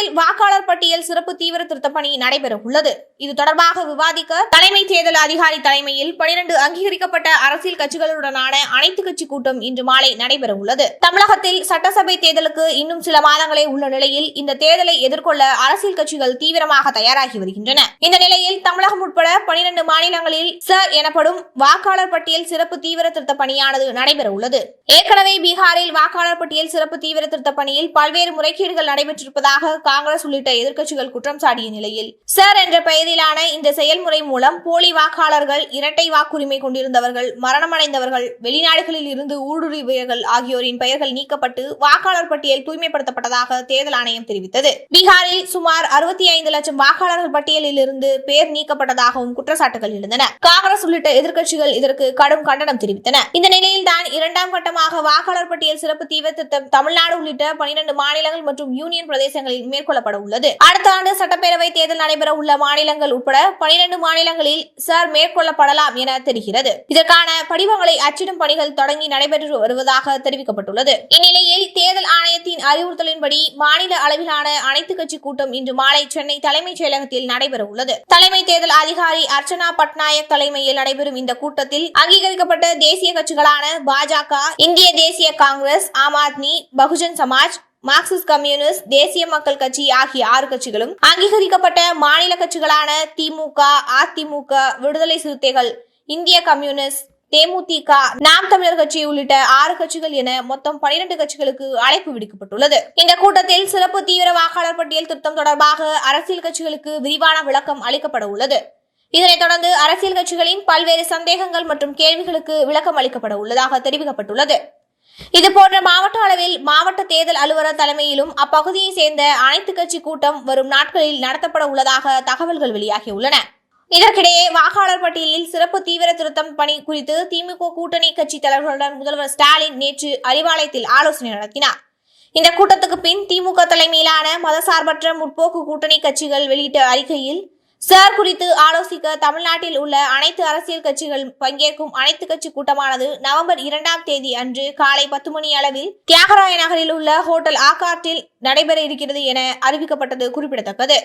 தமிழ்நாட்டில் வாக்காளர் பட்டியல் சிறப்பு தீவிர திருத்தப் பணி நடைபெற உள்ளது. இது தொடர்பாக விவாதிக்க தலைமை தேர்தல் அதிகாரி தலைமையில் 12 அங்கீகரிக்கப்பட்ட அரசியல் கட்சிகளுடனான அனைத்து கட்சி கூட்டம் இன்று மாலை நடைபெற உள்ளது. தமிழகத்தில் சட்டசபை தேர்தலுக்கு இன்னும் சில மாதங்களே உள்ள நிலையில் இந்த தேர்தலை எதிர்கொள்ள அரசியல் கட்சிகள் தீவிரமாக தயாராகி வருகின்றன. இந்த நிலையில் தமிழகம் உட்பட 12 மாநிலங்களில் சர் எனப்படும் வாக்காளர் பட்டியல் சிறப்பு தீவிர திருத்த பணியானது நடைபெற உள்ளது. ஏற்கனவே பீகாரில் வாக்காளர் பட்டியல் சிறப்பு தீவிர திருத்த பணியில் பல்வேறு முறைகேடுகள் நடைபெற்றிருப்பதாக காங்கிரஸ் உள்ளிட்ட எதிர்க்கட்சிகள் குற்றம் சாட்டிய நிலையில் சர் என்ற பெயரிலான இந்த செயல்முறை மூலம் போலி வாக்காளர்கள், இரட்டை வாக்குரிமை கொண்டிருந்தவர்கள், மரணமடைந்தவர்கள், வெளிநாடுகளில் இருந்து ஊடுருவியவர்கள் ஆகியோரின் பெயர்கள் நீக்கப்பட்டு வாக்காளர் பட்டியல் தூய்மைப்படுத்தப்பட்டதாக தேர்தல் ஆணையம் தெரிவித்தது. பீகாரில் சுமார் 65 லட்சம் வாக்காளர்கள் பட்டியலில் இருந்து பெயர் நீக்கப்பட்டதாகவும் குற்றச்சாட்டுகள் இருந்தன. காங்கிரஸ் உள்ளிட்ட எதிர்க்கட்சிகள் இதற்கு கடும் கண்டனம் தெரிவித்தன. இந்த நிலையில்தான் இரண்டாம் கட்டமாக வாக்காளர் பட்டியல் சிறப்பு தீவிர திருத்தம் தமிழ்நாடு உள்ளிட்ட 12 மாநிலங்கள் மற்றும் யூனியன் பிரதேசங்களில் மேற்கொள்ளப்பட உள்ளது. அடுத்த ஆண்டு சட்டப்பேரவை தேர்தல் நடைபெற உள்ள மாநிலங்கள் உட்பட 12 மாநிலங்களில் சர் மேற்கொள்ளப்படலாம் என தெரிகிறது. இதற்கான படிவங்களை அச்சிடும் பணிகள் தொடங்கி நடைபெற்று வருவதாக தெரிவிக்கப்பட்டுள்ளது. இந்நிலையில் தேர்தல் ஆணையத்தின் அறிவுறுத்தலின்படி மாநில அளவிலான அனைத்து கட்சி கூட்டம் இன்று மாலை சென்னை தலைமைச் செயலகத்தில் நடைபெற உள்ளது. தலைமை தேர்தல் அதிகாரி அர்ச்சனா பட்நாயக் தலைமையில் நடைபெறும் இந்த கூட்டத்தில் அங்கீகரிக்கப்பட்ட தேசிய கட்சிகளான பாஜக, இந்திய தேசிய காங்கிரஸ், ஆம் ஆத்மி, பகுஜன் சமாஜ், மார்க்சிஸ்ட் கம்யூனிஸ்ட், தேசிய மக்கள் கட்சி ஆகிய 6 கட்சிகளும், அங்கீகரிக்கப்பட்ட மாநில கட்சிகளான திமுக, அதிமுக, விடுதலை சிறுத்தைகள், இந்திய கம்யூனிஸ்ட், தேமுதிக, நாம் தமிழர் கட்சி உள்ளிட்ட 6 கட்சிகள் என மொத்தம் 12 கட்சிகளுக்கு அழைப்பு விடுக்கப்பட்டுள்ளது. இந்த கூட்டத்தில் சிறப்பு தீவிர வாக்காளர் பட்டியல் திருத்தம் தொடர்பாக அரசியல் கட்சிகளுக்கு விரிவான விளக்கம் அளிக்கப்பட உள்ளது. இதனைத் தொடர்ந்து அரசியல் கட்சிகளின் பல்வேறு சந்தேகங்கள் மற்றும் கேள்விகளுக்கு விளக்கம் அளிக்கப்பட உள்ளதாக தெரிவிக்கப்பட்டுள்ளது. இதுபோன்ற மாவட்ட அளவில் மாவட்ட தேர்தல் அலுவலர் தலைமையிலும் அப்பகுதியை சேர்ந்த அனைத்து கட்சி கூட்டம் வரும் நாட்களில் நடத்தப்பட உள்ளதாக தகவல்கள் வெளியாகியுள்ளன. இதற்கிடையே வாக்காளர் பட்டியலில் சிறப்பு தீவிர திருத்தம் பணி குறித்து திமுக கூட்டணி கட்சி தலைவர்களுடன் முதல்வர் ஸ்டாலின் நேற்று அறிவாலயத்தில் ஆலோசனை நடத்தினார். இந்த கூட்டத்துக்கு பின் திமுக தலைமையிலான மதசார்பற்ற முற்போக்கு கூட்டணி கட்சிகள் வெளியிட்ட அறிக்கையில் சர் குறித்து ஆலோசிக்க தமிழ்நாட்டில் உள்ள அனைத்து அரசியல் கட்சிகள் பங்கேற்கும் அனைத்து கட்சி கூட்டமானது நவம்பர் 2ஆம் தேதி அன்று காலை 10 மணி அளவில் தியாகராய நகரில் உள்ள ஹோட்டல் ஆகார்டில் நடைபெற இருக்கிறது என அறிவிக்கப்பட்டது குறிப்பிடத்தக்கது.